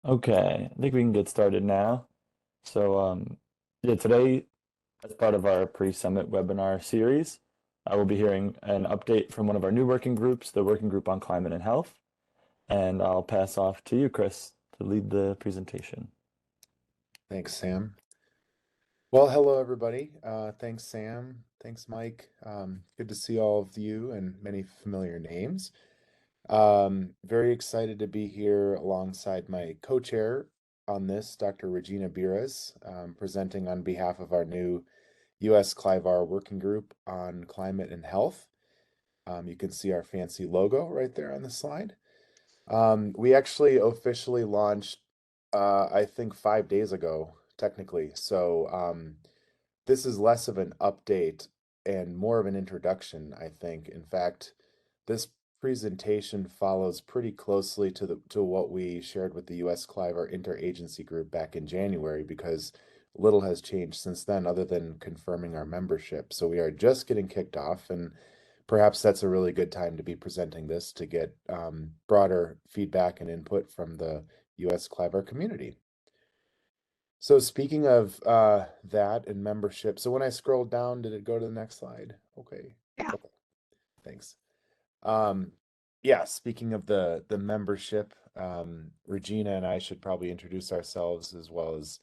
Okay, I think we can get started now. So, today, as part of our pre-summit webinar series, I will be hearing an update from one of our new working groups, the Working Group on Climate and Health, and I'll pass off to you, Kris, to lead the presentation. Thanks, Sam. Well, hello, everybody. Thanks, Sam. Thanks, Mike. Good to see all of you and many familiar names. Very excited to be here alongside my co-chair on this, Dr. Regina Bures, presenting on behalf of our new US CLIVAR Working Group on Climate and Health. You can see our fancy logo right there on the slide. We actually officially launched, I think 5 days ago, technically. So this is less of an update and more of an introduction, I think. In fact, this presentation follows pretty closely to what we shared with the US CLIVAR Interagency Group back in January, because little has changed since then other than confirming our membership. So we are just getting kicked off, and perhaps that's a really good time to be presenting this to get broader feedback and input from the US CLIVAR community. So speaking of that and membership, so when I scrolled down, did it go to the next slide? Okay. Yeah. Okay. Thanks. Yeah, speaking of the membership, Regina and I should probably introduce ourselves as well as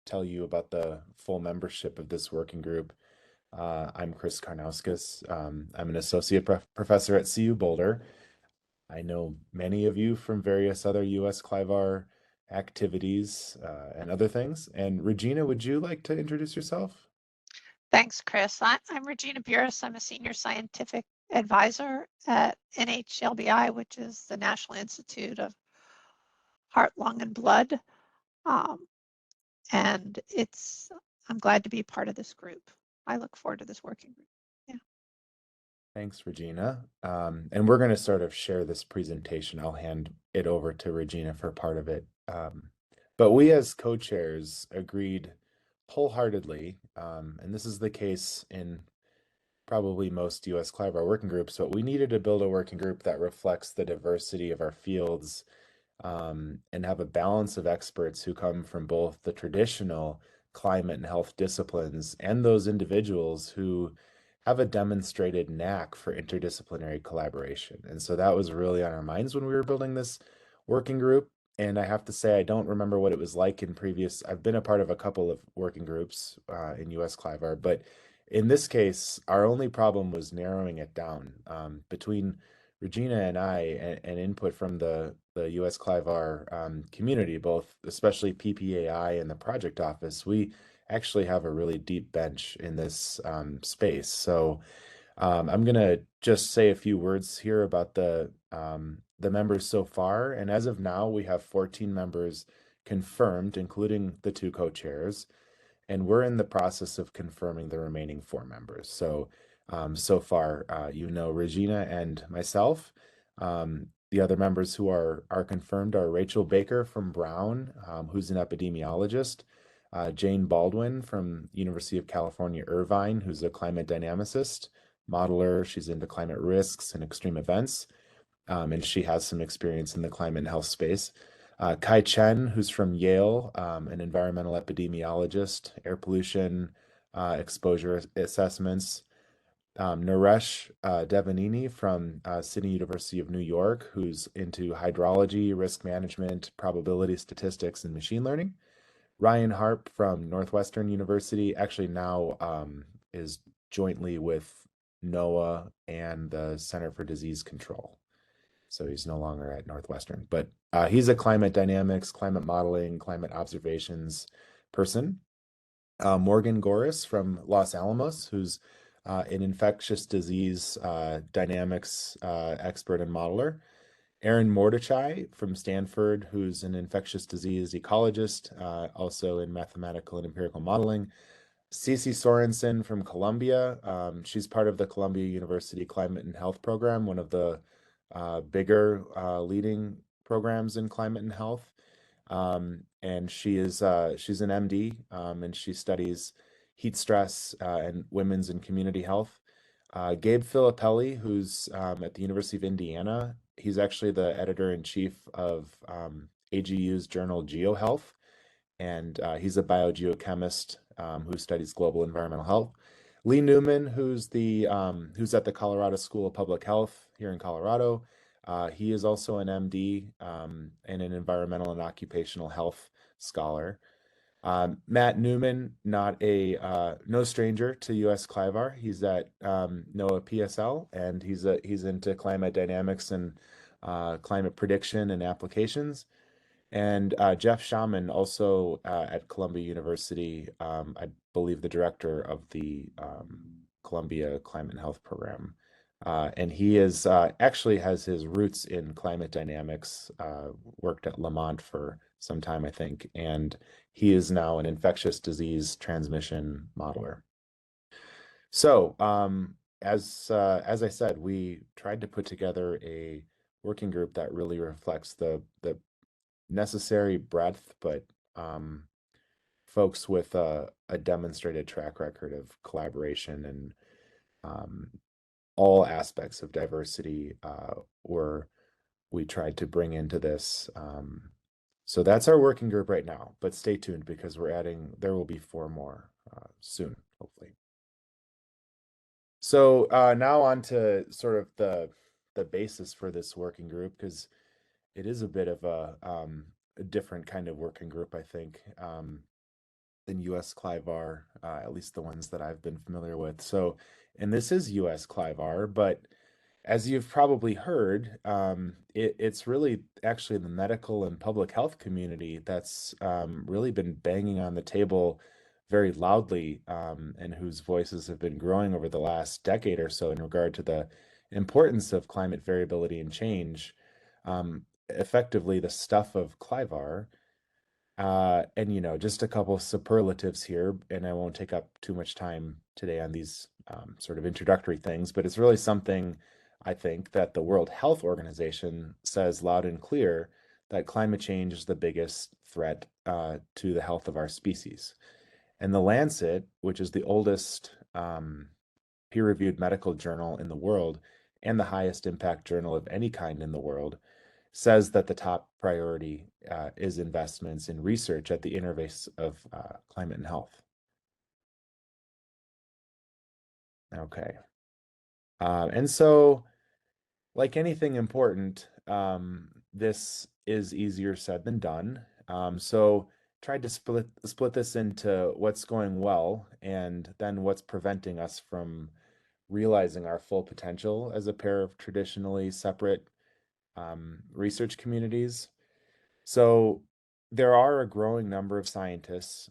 tell you about the full membership of this working group. I'm Kris Karnauskas. I'm an associate professor at CU Boulder. I know many of you from various other US CLIVAR activities and other things. And Regina, would you like to introduce yourself? Thanks, Kris. I'm Regina Bures. I'm a senior scientific advisor at NHLBI, which is the National Institute of Heart, Lung, and Blood. And I'm glad to be part of this group. I look forward to this working group. Yeah. Thanks, Regina. And we're going to sort of share this presentation. I'll hand it over to Regina for part of it. But we as co-chairs agreed wholeheartedly, and this is the case in probably most US CLIVAR working groups, but we needed to build a working group that reflects the diversity of our fields and have a balance of experts who come from both the traditional climate and health disciplines and those individuals who have a demonstrated knack for interdisciplinary collaboration. And so that was really on our minds when we were building this working group. And I have to say, I don't remember what it was like in previous, I've been a part of a couple of working groups in US CLIVAR, but in this case, our only problem was narrowing it down between Regina and I, and input from the US CLIVAR community, both especially PPAI and the project office. We actually have a really deep bench in this space. So I'm going to just say a few words here about the members so far. And as of now, we have 14 members confirmed, including the two co-chairs. And we're in the process of confirming the remaining 4 members. So so far, Regina and myself. The other members who are confirmed are Rachel Baker from Brown, who's an epidemiologist, Jane Baldwin from University of California, Irvine, who's a climate dynamicist, modeler. She's into climate risks and extreme events, and she has some experience in the climate and health space. Kai Chen, who's from Yale, an environmental epidemiologist, air pollution, exposure assessments. Naresh Devanini from City University of New York, who's into hydrology, risk management, probability statistics, and machine learning. Ryan Harp from Northwestern University, actually now is jointly with NOAA and the Center for Disease Control. So he's no longer at Northwestern, but he's a climate dynamics, climate modeling, climate observations person. Morgan Goris from Los Alamos, who's an infectious disease dynamics expert and modeler. Aaron Mordechai from Stanford, who's an infectious disease ecologist, also in mathematical and empirical modeling. Cece Sorensen from Columbia. She's part of the Columbia University Climate and Health Program, one of the bigger leading programs in climate and health. And she's an MD, and she studies heat stress and women's and community health. Gabe Filippelli, who's at the University of Indiana. He's actually the editor-in-chief of AGU's journal GeoHealth, and he's a biogeochemist who studies global environmental health. Lee Newman, who's at the Colorado School of Public Health here in Colorado. He is also an MD and an environmental and occupational health scholar. Matt Newman, no stranger to US CLIVAR. He's at NOAA PSL, and he's into climate dynamics and climate prediction and applications. And Jeff Shaman, also at Columbia University, I believe the director of the Columbia Climate and Health Program. And he is actually has his roots in climate dynamics, worked at Lamont for some time, I think, and he is now an infectious disease transmission modeler. So as I said, we tried to put together a working group that really reflects the necessary breadth, but folks with a demonstrated track record of collaboration and all aspects of diversity we tried to bring into this. So that's our working group right now, but stay tuned because there will be 4 more soon, hopefully. So now on to sort of the basis for this working group, because it is a bit of a different kind of working group, I think, than US CLIVAR, at least the ones that I've been familiar with. So, and this is US CLIVAR, but as you've probably heard, it's really actually the medical and public health community that's really been banging on the table very loudly, and whose voices have been growing over the last decade or so in regard to the importance of climate variability and change. Effectively, the stuff of CLIVAR. And just a couple of superlatives here, and I won't take up too much time today on these sort of introductory things, but it's really something I think that the World Health Organization says loud and clear, that climate change is the biggest threat to the health of our species. And the Lancet, which is the oldest peer-reviewed medical journal in the world and the highest impact journal of any kind in the world, says that the top priority is investments in research at the interface of climate and health. Okay. And so, like anything important, this is easier said than done. So tried to split this into what's going well and then what's preventing us from realizing our full potential as a pair of traditionally separate research communities. So there are a growing number of scientists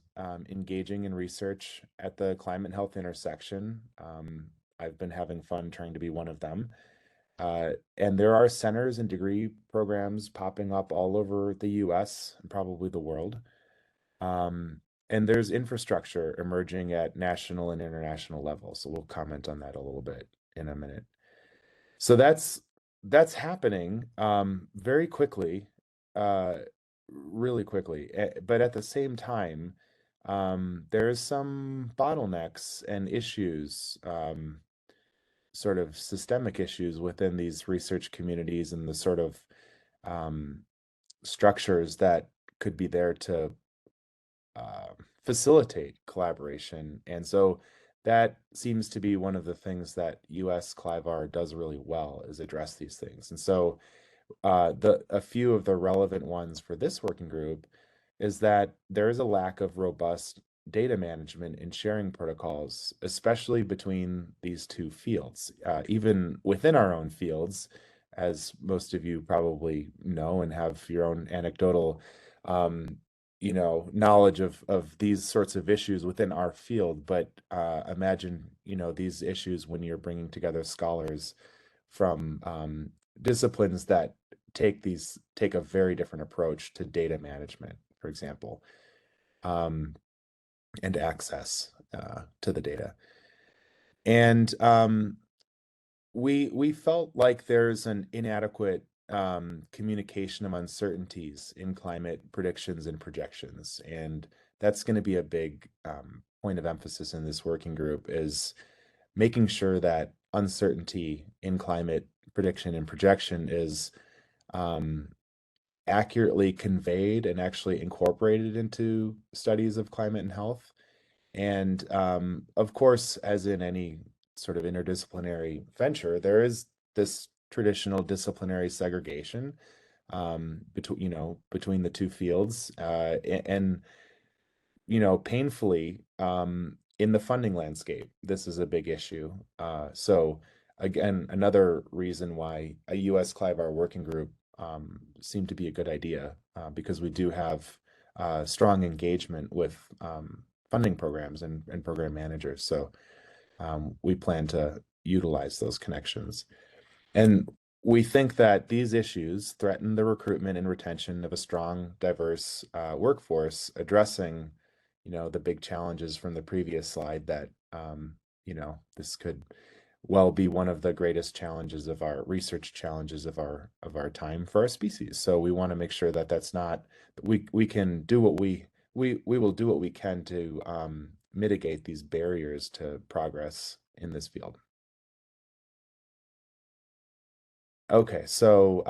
engaging in research at the climate and health intersection. I've been having fun trying to be one of them. And there are centers and degree programs popping up all over the US and probably the world. And there's infrastructure emerging at national and international levels. So we'll comment on that a little bit in a minute. So that's happening very quickly, really quickly. But at the same time, there's some bottlenecks and issues, sort of systemic issues within these research communities and the sort of structures that could be there to facilitate collaboration. And so that seems to be one of the things that US CLIVAR does really well, is address these things. And so a few of the relevant ones for this working group is that there is a lack of robust data management and sharing protocols, especially between these two fields. Even within our own fields, as most of you probably know and have your own anecdotal knowledge of these sorts of issues within our field, but imagine these issues when you're bringing together scholars from disciplines that take a very different approach to data management, for example, and access to the data. And we felt like there's an inadequate communication of uncertainties in climate predictions and projections. And that's going to be a big point of emphasis in this working group, is making sure that uncertainty in climate prediction and projection is accurately conveyed and actually incorporated into studies of climate and health. And of course, as in any sort of interdisciplinary venture, there is this traditional disciplinary segregation between the two fields, and painfully, in the funding landscape, this is a big issue. So again, another reason why a US CLIVAR working group seemed to be a good idea, because we do have strong engagement with funding programs and program managers. So we plan to utilize those connections. And we think that these issues threaten the recruitment and retention of a strong, diverse workforce, addressing, the big challenges from the previous slide that, this could well be one of the greatest challenges of our research challenges of our time for our species. So we want to make sure that that's not, we can do what we will do what we can to mitigate these barriers to progress in this field. Okay, so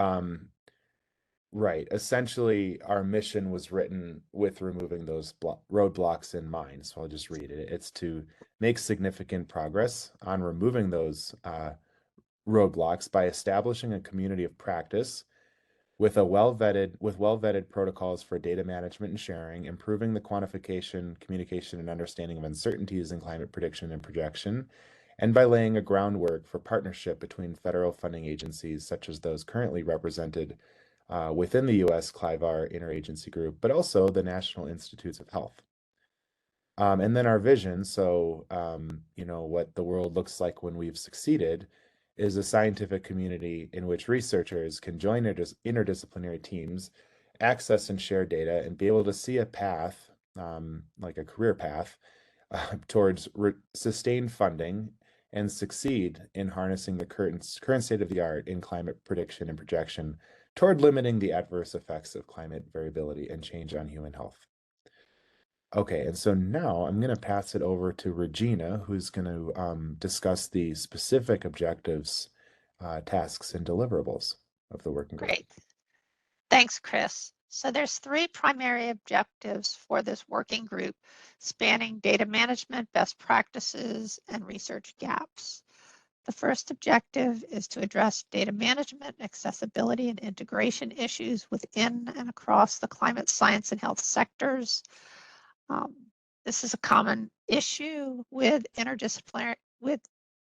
right, essentially our mission was written with removing those roadblocks in mind. So I'll just read it. It's to make significant progress on removing those roadblocks by establishing a community of practice with well-vetted protocols for data management and sharing, improving the quantification, communication, and understanding of uncertainties in climate prediction and projection, and by laying a groundwork for partnership between federal funding agencies, such as those currently represented within the US CLIVAR Interagency Group, but also the National Institutes of Health. And then our vision, so, what the world looks like when we've succeeded, is a scientific community in which researchers can join interdisciplinary teams, access and share data, and be able to see a path, like a career path, towards sustained funding and succeed in harnessing the current state of the art in climate prediction and projection toward limiting the adverse effects of climate variability and change on human health. Okay, and so now I'm going to pass it over to Regina, who's going to discuss the specific objectives, tasks, and deliverables of the working group. Great. Thanks, Kris. So there's 3 primary objectives for this working group, spanning data management, best practices, and research gaps. The first objective is to address data management, accessibility, and integration issues within and across the climate science and health sectors. This is a common issue with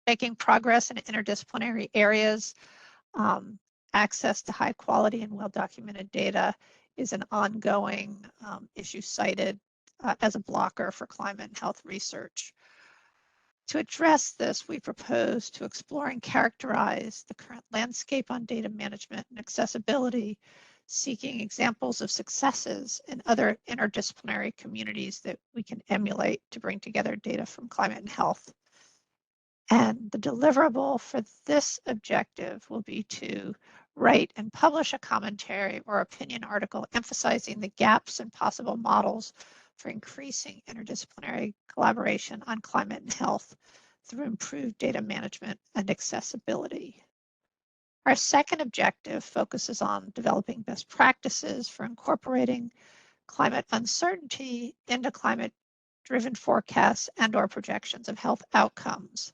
making progress in interdisciplinary areas. Access to high quality and well-documented data is an ongoing issue cited as a blocker for climate and health research. To address this, we propose to explore and characterize the current landscape on data management and accessibility, seeking examples of successes in other interdisciplinary communities that we can emulate to bring together data from climate and health. And the deliverable for this objective will be to write and publish a commentary or opinion article emphasizing the gaps and possible models for increasing interdisciplinary collaboration on climate and health through improved data management and accessibility. Our second objective focuses on developing best practices for incorporating climate uncertainty into climate-driven forecasts and/or projections of health outcomes.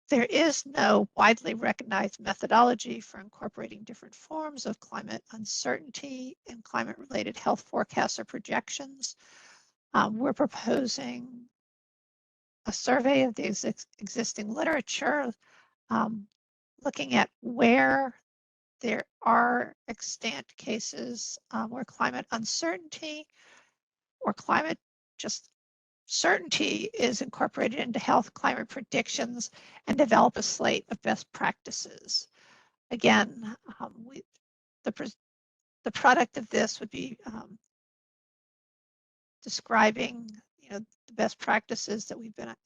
There is no widely recognized methodology for incorporating different forms of climate uncertainty in climate-related health forecasts or projections. We're proposing a survey of the existing literature, looking at where there are extant cases where climate uncertainty or climate just certainty is incorporated into health climate predictions, and develop a slate of best practices. Again, the product of this would be describing the best practices that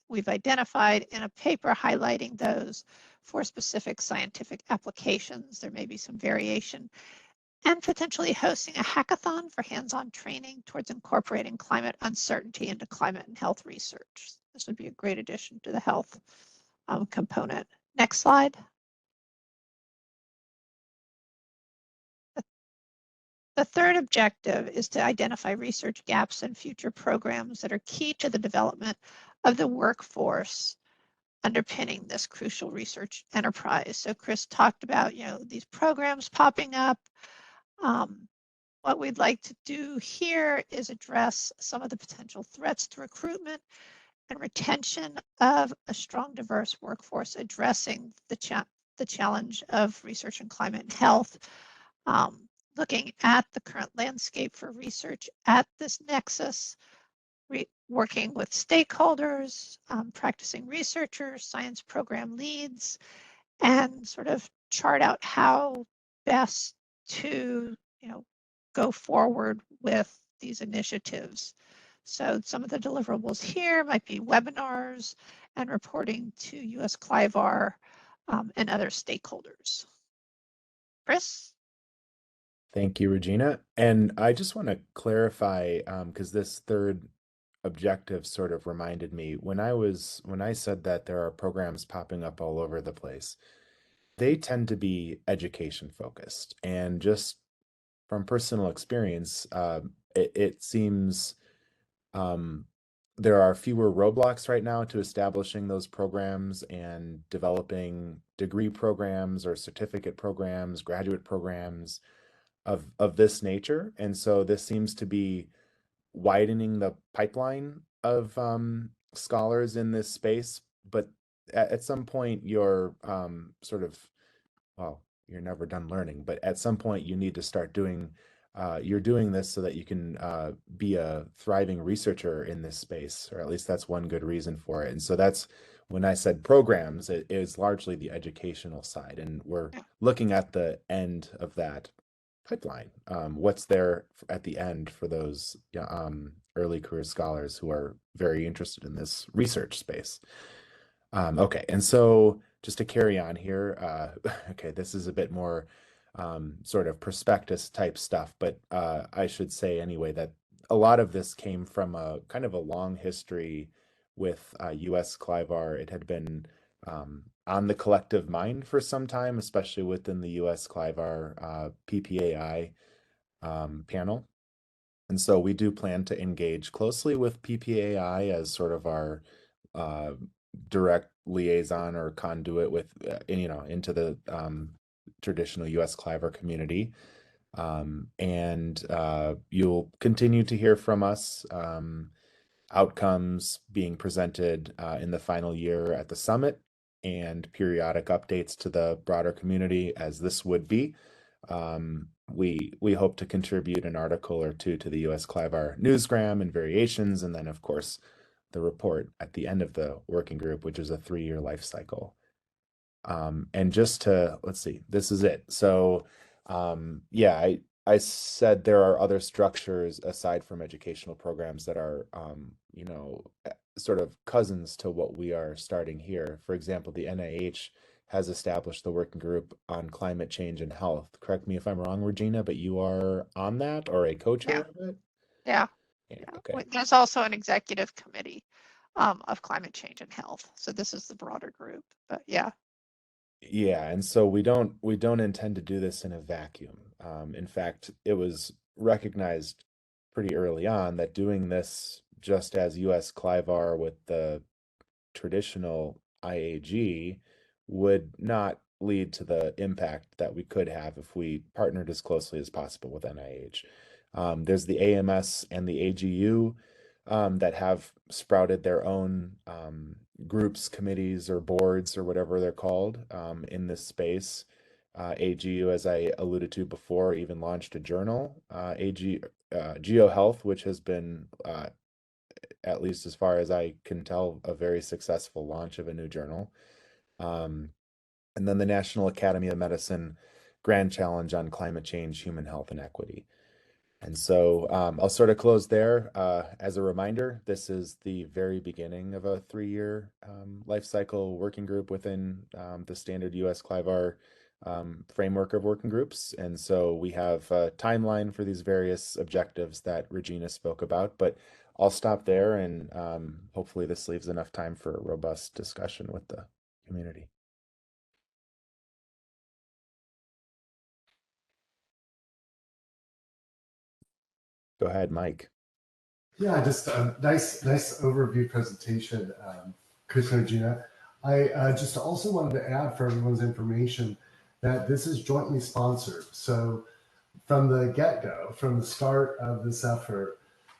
we've identified in a paper, highlighting those for specific scientific applications. There may be some variation, and potentially hosting a hackathon for hands-on training towards incorporating climate uncertainty into climate and health research. This would be a great addition to the health component. Next slide. The third objective is to identify research gaps and future programs that are key to the development of the workforce underpinning this crucial research enterprise. So Kris talked about, these programs popping up. What we'd like to do here is address some of the potential threats to recruitment and retention of a strong, diverse workforce, addressing the challenge of research in climate and health, looking at the current landscape for research at this nexus, working with stakeholders, practicing researchers, science program leads, and sort of chart out how best to, go forward with these initiatives. So some of the deliverables here might be webinars and reporting to US CLIVAR and other stakeholders. Kris? Thank you, Regina. And I just want to clarify, because this third objective sort of reminded me when I said that there are programs popping up all over the place, they tend to be education focused. And just from personal experience, it seems there are fewer roadblocks right now to establishing those programs and developing degree programs or certificate programs, graduate programs of this nature. And so this seems to be widening the pipeline of scholars in this space. But at some point, you're sort of, well, you're never done learning, but at some point you need to start doing, you're doing this so that you can be a thriving researcher in this space, or at least that's one good reason for it. And so that's when I said programs, it is largely the educational side. And we're looking at the end of that pipeline. What's there at the end for those early career scholars who are very interested in this research space? Okay, and so just to carry on here, okay, this is a bit more sort of prospectus type stuff, but I should say anyway that a lot of this came from a kind of a long history with US CLIVAR. It had been on the collective mind for some time, especially within the US CLIVAR PPAI panel. And so we do plan to engage closely with PPAI as sort of our direct liaison or conduit with, into the traditional US CLIVAR community. And you'll continue to hear from us. Outcomes being presented in the final year at the summit, and periodic updates to the broader community, as this would be. We hope to contribute an article or two to the US CLIVAR newsgram and variations, and then of course the report at the end of the working group, which is a 3-year life cycle. And just to, let's see, this is it. So yeah, I said there are other structures aside from educational programs that are, sort of cousins to what we are starting here. For example, the NIH has established the working group on climate change and health. Correct me if I'm wrong, Regina, but you are on that or a co-chair of it? Yeah. Okay. There's also an executive committee of climate change and health. So this is the broader group, but yeah. Yeah, and so we don't intend to do this in a vacuum. In fact, it was recognized pretty early on that doing this just as US CLIVAR with the traditional IAG would not lead to the impact that we could have if we partnered as closely as possible with NIH. There's the AMS and the AGU that have sprouted their own groups, committees, or boards, or whatever they're called in this space. AGU, as I alluded to before, even launched a journal, GeoHealth, which has been, at least as far as I can tell, a very successful launch of a new journal. And then the National Academy of Medicine Grand Challenge on Climate Change, Human Health, and Equity. And so I'll sort of close there. As a reminder, this is the very beginning of a 3-year life cycle working group within the standard US CLIVAR framework of working groups. And so we have a timeline for these various objectives that Regina spoke about, but I'll stop there, and hopefully this leaves enough time for a robust discussion with the community. Go ahead, Mike. Yeah, just a nice overview presentation, Kris and Regina. I just also wanted to add for everyone's information that this is jointly sponsored. So from the get-go, from the start of this effort,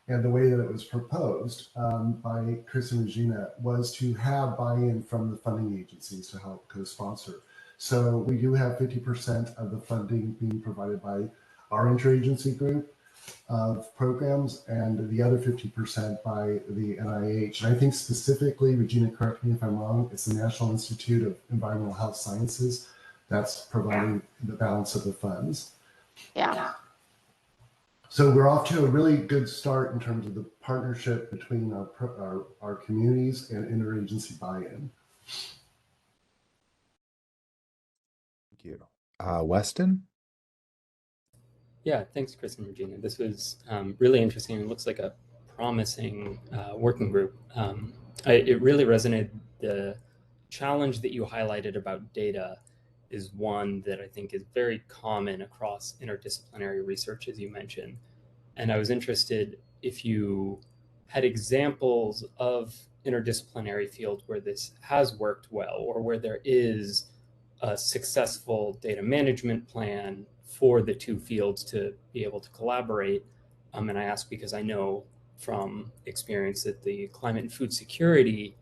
and the way that it was proposed by Kris and Regina was to have buy-in from the funding agencies to help co-sponsor. So we do have 50% of the funding being provided by our interagency group of programs and the other 50% by the NIH. And I think specifically, Regina, correct me if I'm wrong, it's the National Institute of Environmental Health Sciences that's providing the balance of the funds. Yeah. So we're off to a really good start in terms of the partnership between our communities and interagency buy-in. Thank you. Weston? Yeah, thanks, Kris and Regina. This was really interesting. It looks like a promising working group. It really resonated. The challenge that you highlighted about data is one that I think is very common across interdisciplinary research, as you mentioned. And I was interested if you had examples of interdisciplinary fields where this has worked well, or where there is a successful data management plan for the two fields to be able to collaborate. And I ask because I know from experience that the climate and food security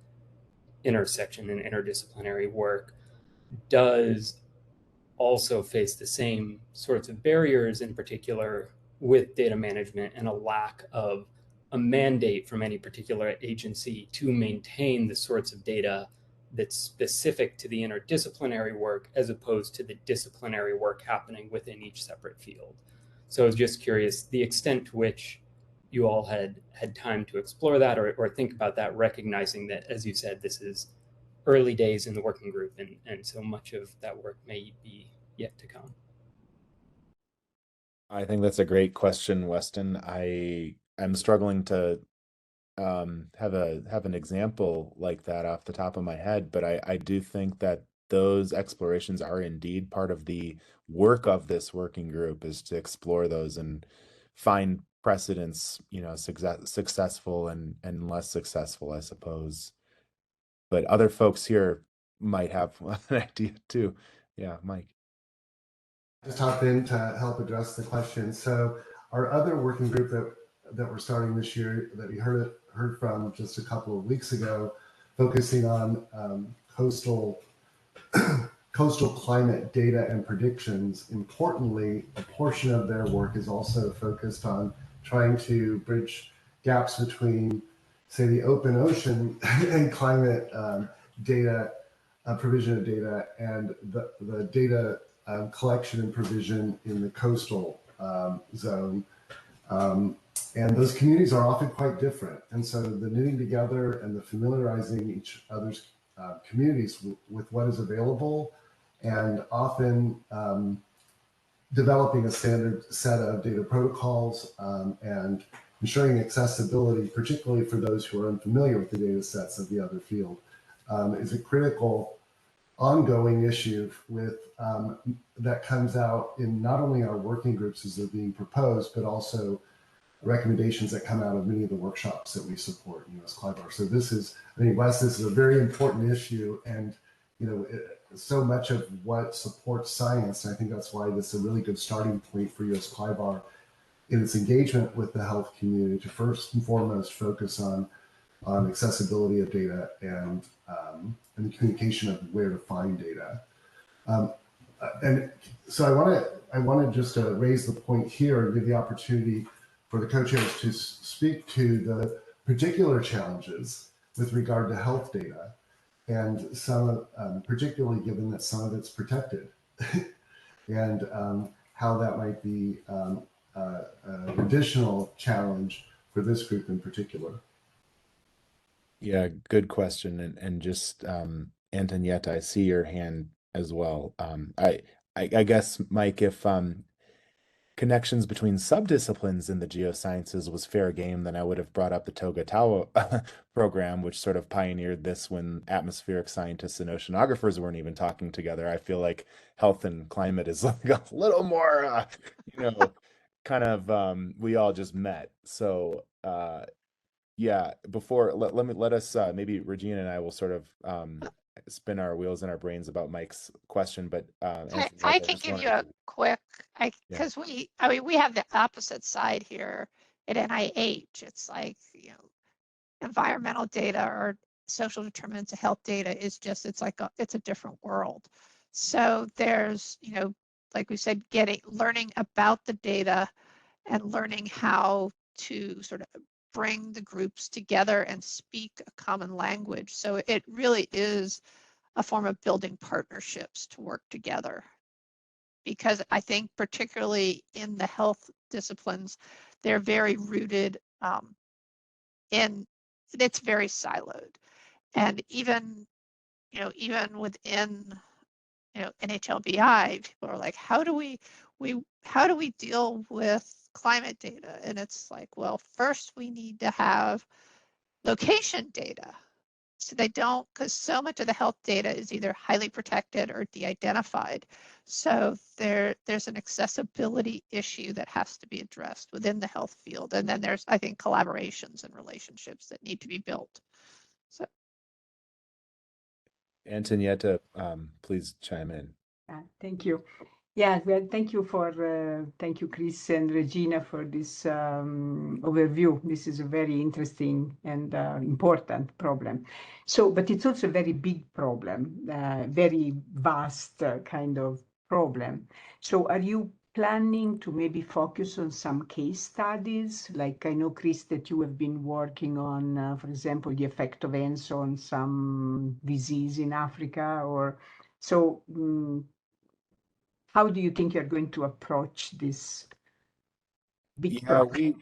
intersection and interdisciplinary work does also face the same sorts of barriers, in particular with data management and a lack of a mandate from any particular agency to maintain the sorts of data that's specific to the interdisciplinary work as opposed to the disciplinary work happening within each separate field. So I was just curious the extent to which you all had time to explore that or think about that, recognizing that, as you said, this is early days in the working group, and so much of that work may be yet to come. I think that's a great question, Weston. I'm struggling to have an example like that off the top of my head, but I do think that those explorations are indeed part of the work of this working group, is to explore those and find precedents, successful and less successful, I suppose. But other folks here might have an idea too. Yeah, Mike. Just hop in to help address the question. So our other working group that we're starting this year, that we heard from just a couple of weeks ago, focusing on coastal climate data and predictions. Importantly, a portion of their work is also focused on trying to bridge gaps between, say, the open ocean and climate data, provision of data, and the data collection and provision in the coastal zone. And those communities are often quite different. And so the knitting together and the familiarizing each other's communities with what is available, and often developing a standard set of data protocols and ensuring accessibility, particularly for those who are unfamiliar with the data sets of the other field, is a critical ongoing issue with that comes out in not only our working groups as they're being proposed, but also recommendations that come out of many of the workshops that we support in US CLIVAR. So this is, I think, Wes, this is a very important issue, and so much of what supports science, and I think that's why this is a really good starting point for US CLIVAR in its engagement with the health community, to first and foremost focus on accessibility of data and the communication of where to find data. And so I want to just raise the point here and give the opportunity for the co-chairs to speak to the particular challenges with regard to health data, and some, particularly given that some of it's protected, and how that might be an additional challenge for this group in particular. Yeah, good question. And just Antonietta, I see your hand as well. I guess, Mike, if connections between subdisciplines in the geosciences was fair game, then I would have brought up the Toga program, which sort of pioneered this when atmospheric scientists and oceanographers weren't even talking together. I feel like health and climate is like a little more, kind of we all just met. So yeah, before let us maybe Regina and I will sort of spin our wheels in our brains about Mike's question, but I can give you a quick, because we have the opposite side here at NIH. It's like, environmental data or social determinants of health data is just, it's a different world. So there's, like we said, learning about the data and learning how to sort of bring the groups together and speak a common language. So it really is a form of building partnerships to work together. Because I think particularly in the health disciplines, they're very rooted in, it's very siloed. And even within, NHLBI, people are like, how do we deal with climate data? And it's like, well, first we need to have location data. So they don't, because so much of the health data is either highly protected or de-identified. So there's an accessibility issue that has to be addressed within the health field. And then there's, I think, collaborations and relationships that need to be built. So Antonietta, please chime in. Thank you. Yeah, well, thank you, Kris and Regina, for this overview. This is a very interesting and important problem. So, but it's also a very big problem, very vast kind of problem. So are you planning to maybe focus on some case studies? Like I know, Kris, that you have been working on, for example, the effect of ants on some disease in Africa, or so. How do you think you're going to approach this big problem?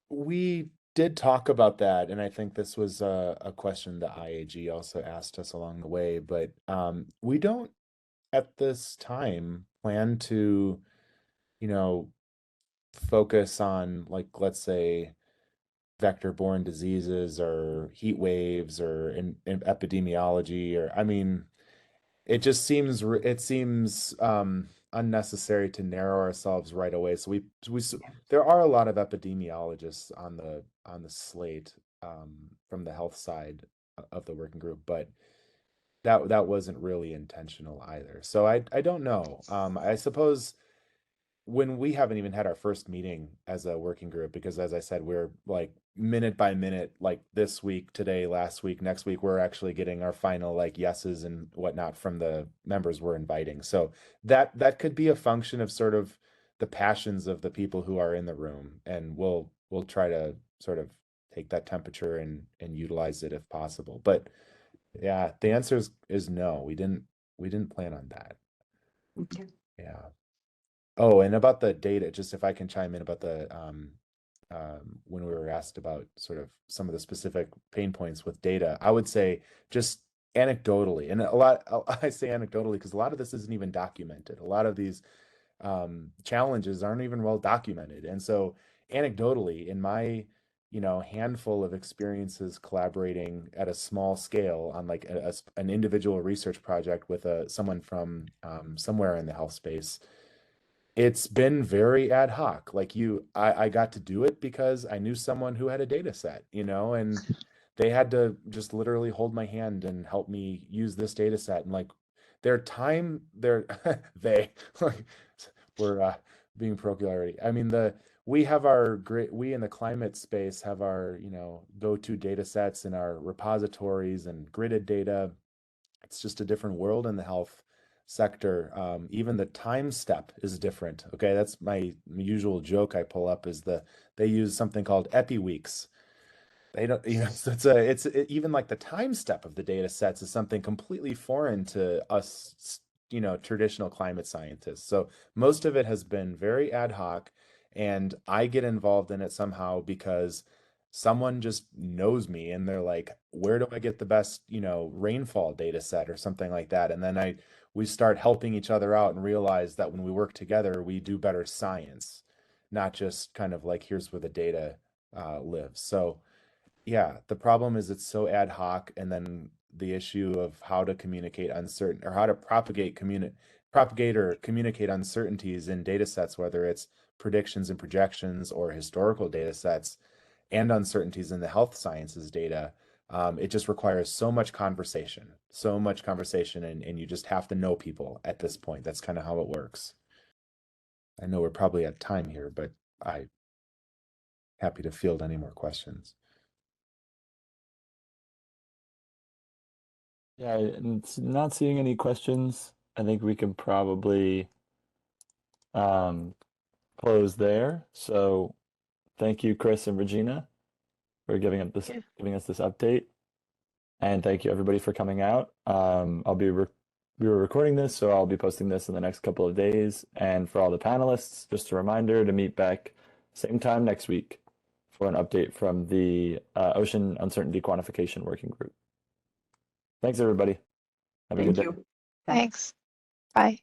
We did talk about that, and I think this was a question that IAG also asked us along the way, but we don't at this time plan to, focus on, like, let's say, vector-borne diseases or heat waves or in epidemiology, or I mean, it just seems unnecessary to narrow ourselves right away. So there are a lot of epidemiologists on the slate from the health side of the working group, but that wasn't really intentional either. So I don't know. I suppose when we haven't even had our first meeting as a working group, because as I said, we're like minute by minute, like this week, today, last week, next week, we're actually getting our final like yeses and whatnot from the members we're inviting. So that could be a function of sort of the passions of the people who are in the room, and we'll try to sort of take that temperature and utilize it if possible. But yeah, the answer is no. We didn't plan on that. Okay. Yeah. Oh, and about the data, just if I can chime in about the when we were asked about sort of some of the specific pain points with data, I would say just anecdotally, and I say anecdotally because a lot of this isn't even documented. A lot of these challenges aren't even well documented, and so anecdotally, in my handful of experiences collaborating at a small scale on like an individual research project with someone from somewhere in the health space, it's been very ad hoc. Like I got to do it because I knew someone who had a data set, and they had to just literally hold my hand and help me use this data set. And like they like we're being parochial. I mean, we in the climate space have our, go-to data sets in our repositories and gridded data. It's just a different world in the health sector. Even the time step is different. Okay, that's my usual joke I pull up is they use something called epi weeks. They don't, so even like the time step of the data sets is something completely foreign to us, traditional climate scientists. So most of it has been very ad hoc, and I get involved in it somehow because someone just knows me and they're like, where do I get the best, rainfall data set or something like that? And then we start helping each other out and realize that when we work together, we do better science, not just kind of like, here's where the data lives. So yeah, the problem is it's so ad hoc, and then the issue of how to communicate uncertain or how to propagate or communicate uncertainties in data sets, whether it's predictions and projections or historical data sets and uncertainties in the health sciences data, it just requires so much conversation, and you just have to know people at this point. That's kind of how it works. I know we're probably at time here, but I'm happy to field any more questions. Yeah, and not seeing any questions. I think we can probably close there. So thank you, Kris and Regina, for giving us this update. And thank you everybody for coming out. We were recording this, so I'll be posting this in the next couple of days. And for all the panelists, just a reminder to meet back same time next week for an update from the Ocean Uncertainty Quantification Working Group. Thanks, everybody. Have a good day. Thank you. Thanks. Bye.